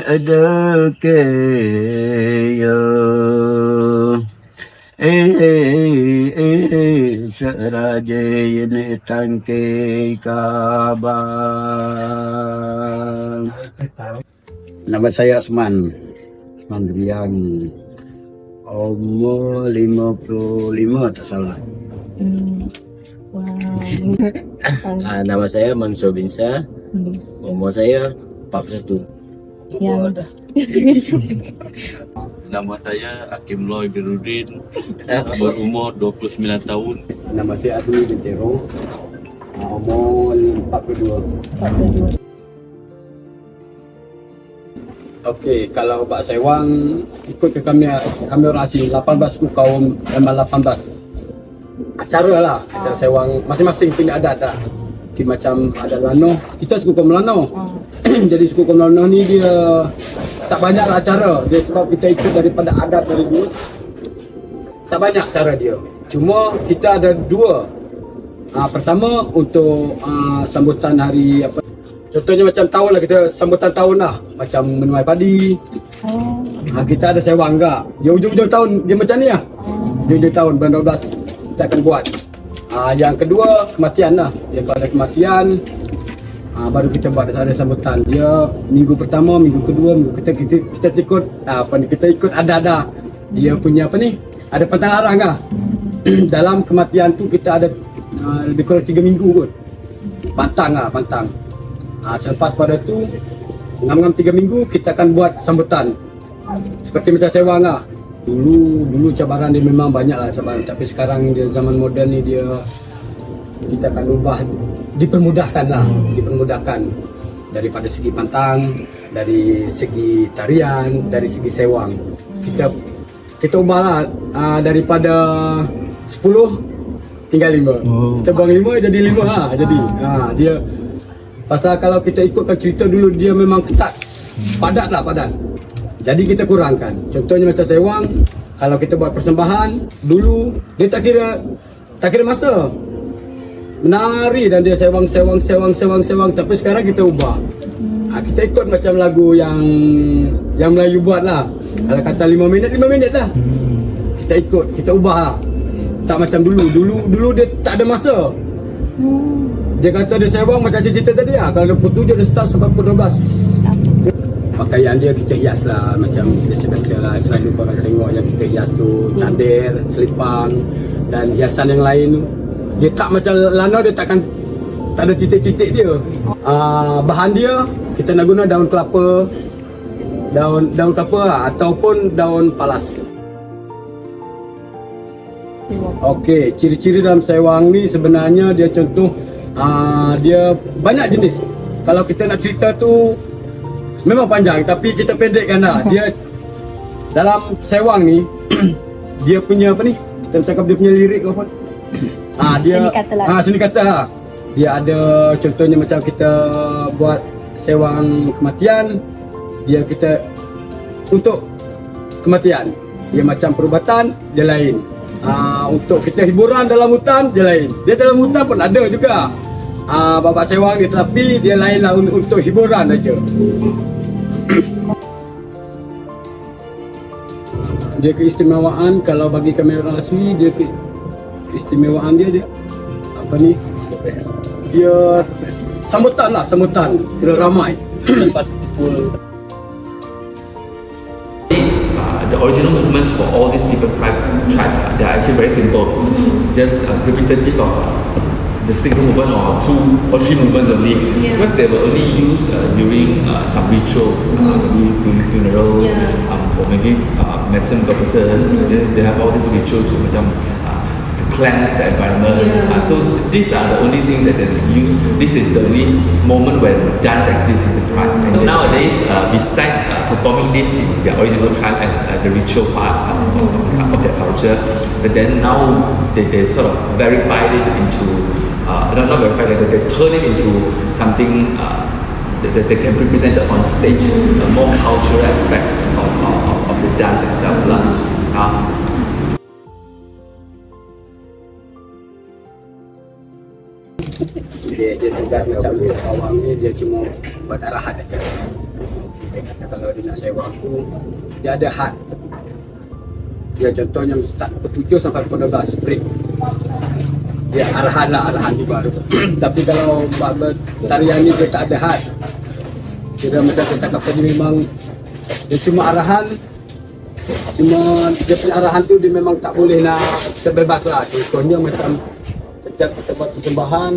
ada ke yo seraja ini tangke kabar. Nama saya Asman Brian, umur 55 tak salah. Wow. Nama saya Mansur Binsa, umur saya 41. Ya. Nama saya Hakim Loy Birudin, berumur 29 tahun. Nama saya Azmi Bintero, umur 42. Okey, kalau Pak Sewang ikut ke kami orang asing 18 suku kaum memang 18 acara lah, acara Sewang masing-masing punya adat tak. Macam ada Lanoh, kita suku kaum Lanoh. Jadi suku kaum Lanoh ni dia tak banyak lah acara dia, sebab kita ikut daripada adat dari dulu. Tak banyak cara dia. Cuma kita ada dua. Pertama untuk sambutan hari apa? Contohnya macam tahun lah, kita sambutan tahun lah, macam menuai padi. Kita ada Sewang enggak. Dia hujung-hujung tahun dia macam ni lah. Hujung-hujung tahun bulan 12 kita akan buat. Yang kedua kematian lah. Dia pada kematian. Baru kita buat ada sambutan. Dia minggu pertama, minggu kedua, minggu kita ikut kita ikut ada dia punya apa ni? Ada pantang larang lah. Dalam kematian tu kita ada lebih kurang 3 minggu kot. Pantang. Selepas pada tu ngam-ngam 3 minggu kita akan buat sambutan. Seperti macam Sewang lah. Dulu cabaran dia memang banyak lah cabaran, tapi sekarang dia zaman moden ni kita akan ubah, dipermudahkan daripada segi pantang, dari segi tarian, dari segi Sewang. Kita ubah lah daripada 10 tinggal 5. Kita buang 5 jadi 5 lah. Jadi dia pasal kalau kita ikutkan cerita dulu dia memang ketat. Padat. Jadi kita kurangkan. Contohnya macam Sewang, kalau kita buat persembahan dulu dia tak kira masa. Menari dan dia sewang, tapi sekarang kita ubah. Kita ikut macam lagu yang Melayu buat lah. Kalau kata 5 minit lah. Kita ikut, kita ubah lah. Tak macam dulu dia tak ada masa. Dia kata dia sewang macam cerita tadi lah. Kalau 27 dia start sampai pukul 12. Pakaian dia kita hias lah macam biasa-biasa lah. Selalu korang tengok yang kita hias tu cadar, selipang dan hiasan yang lain tu. Dia tak macam Lanoh, dia tak ada titik-titik dia. Bahan dia kita nak guna daun kelapa lah, ataupun daun palas. Okey, ciri-ciri dalam Sewang ni sebenarnya dia contoh dia banyak jenis. Kalau kita nak cerita tu memang panjang, tapi kita pendekkan lah. Dia dalam Sewang ni dia punya apa ni? Kita cakap dia punya lirik ke apa? Seni kata lah. Dia ada contohnya macam kita buat Sewang kematian, kita untuk kematian. Dia macam perubatan, dia lain. Untuk kita hiburan dalam hutan, dia lain. Dia dalam hutan pun ada juga. Babak Sewang ni, tetapi dia lain lah untuk hiburan aja. Dia keistimewaan kalau bagi kami orang asli, dia keistimewaan dia apa ni? Dia sambutan, kira ramai. The original movements for all these different tribes they are actually very simple. Just repetitive of the single movement or 2 or 3 movements only, because they were only used during some rituals, maybe funerals, or maybe medicine purposes. They have all these rituals to cleanse the environment. So these are the only things that they use. This is the only moment when dance exists in the tribe. And nowadays, besides performing this in their original tribe as the ritual part of their culture, but then now they sort of verified it into, not verified, they turn it into something that can be presented on stage, a more cultural aspect of the dance itself. Dia tugas macam dia awam ni, dia cuma buat arahan aja. Dia kata kalau dia nak sewa aku, dia ada had. Dia contohnya start pukul 7 sampai pukul 12 break. Ya arahan lah, arahan juga. Tapi kalau tarian ni dia tak ada had. Dia macam saya cakap tadi, memang dia cuma arahan. Cuma dia punya arahan tu dia memang tak boleh nak terbebas lah. Contohnya macam setiap kita buat persembahan,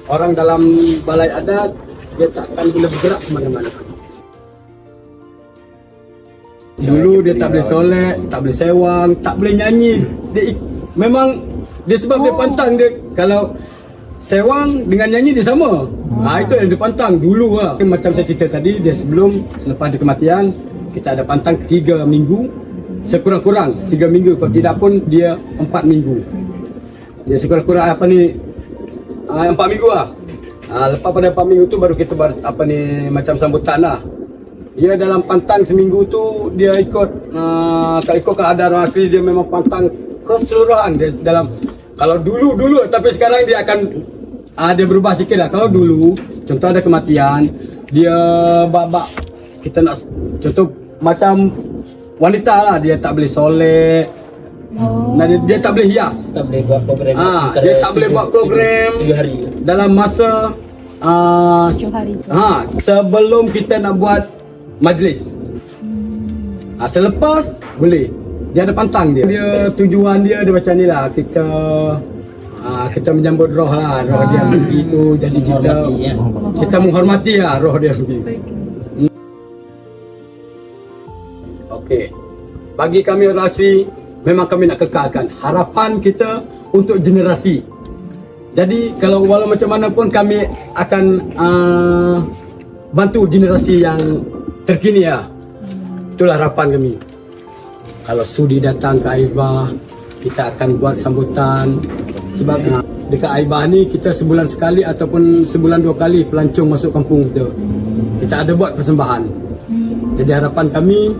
orang dalam balai adat dia tak akan boleh bergerak ke mana-mana. Dulu dia tak boleh solek, tak boleh sewang, tak boleh nyanyi. Memang dia sebab dia pantang dia kalau sewang dengan nyanyi dia sama. Itu yang dia pantang dulu lah. Macam saya cerita tadi, dia selepas dia kematian, kita ada pantang 3 minggu. Sekurang-kurang 3 minggu, kalau tidak pun dia 4 minggu. Dia sekurang-kurang 4 minggu lah. Lepas pada 4 minggu tu baru kita macam sambutan lah. Dia dalam pantang seminggu tu dia ikut keadaan orang asli, dia memang pantang keseluruhan. Dia dalam kalau dulu tapi sekarang dia akan dia berubah sikit lah. Kalau dulu contoh ada kematian, dia bab kita nak contoh macam wanita lah, dia tak boleh solek. Dia tak boleh hias. Tak boleh buat program. Dia tak boleh buat program 7 hari dalam masa 7 hari tu. Sebelum kita nak buat majlis. Selepas boleh. Dia ada pantang dia. Tujuan dia macam ni lah. Kita menyambut roh lah. Roh dia pergi tu. Jadi kita menghormati lah roh dia pergi. Okey. Bagi kami orang asli, memang kami nak kekalkan harapan kita untuk generasi. Jadi kalau walau macam mana pun kami akan bantu generasi yang terkini ya. Itulah harapan kami. Kalau sudi datang ke Aibah, kita akan buat sambutan. Sebab dekat Aibah ni kita sebulan sekali ataupun sebulan 2 kali pelancong masuk kampung kita. Kita ada buat persembahan. Jadi harapan kami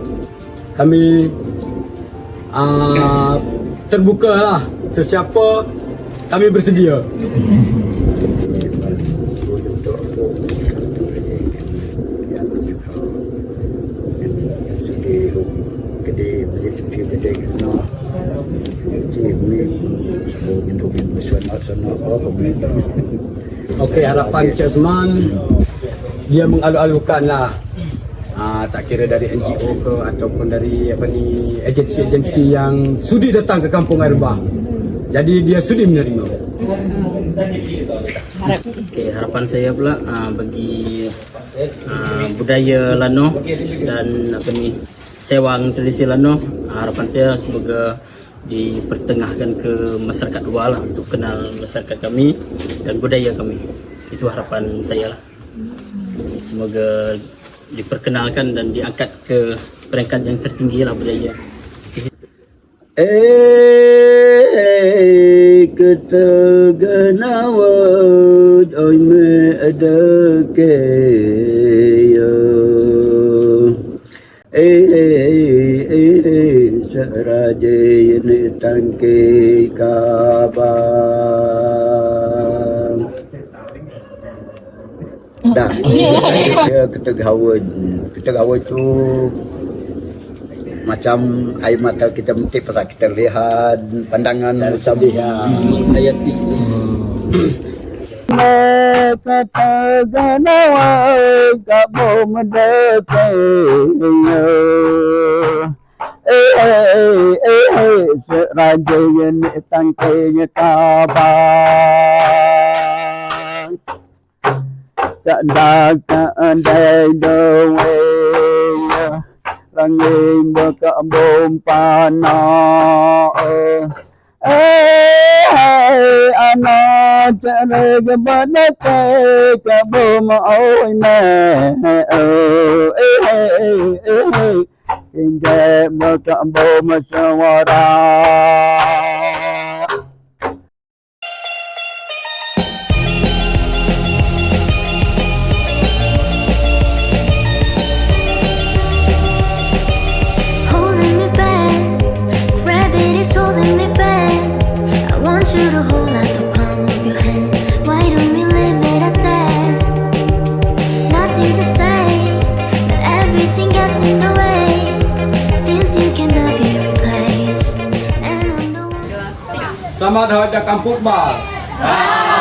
terbuka lah, sesiapa kami bersedia. Okey, harapan Cik Osman, dia mengalu-alukan lah. Tak kira dari NGO ke ataupun dari agensi-agensi yang sudi datang ke kampung Aibah. Jadi dia sudi menerima. Okay, harapan saya pula bagi budaya Lanoh dan sewang tradisi Lanoh, harapan saya semoga dipertengahkan ke masyarakat luar lah, untuk kenal masyarakat kami dan budaya kami. Itu harapan saya lah. Semoga diperkenalkan dan diangkat ke peringkat yang tertinggi lah budaya. Keteganawat oi me adake yo seraje ini tangke kabang dah ketegawat tu macam air mata kita metik pasal kita lihat pandangan sedih Hayati. Keteganawat kamu mendekatnya seraja ini tangkainya kabang tak ada doa langit berkebun panah anak cari kebenake kebun oi me hingga berkebun suara. Nothing to say, but everything football.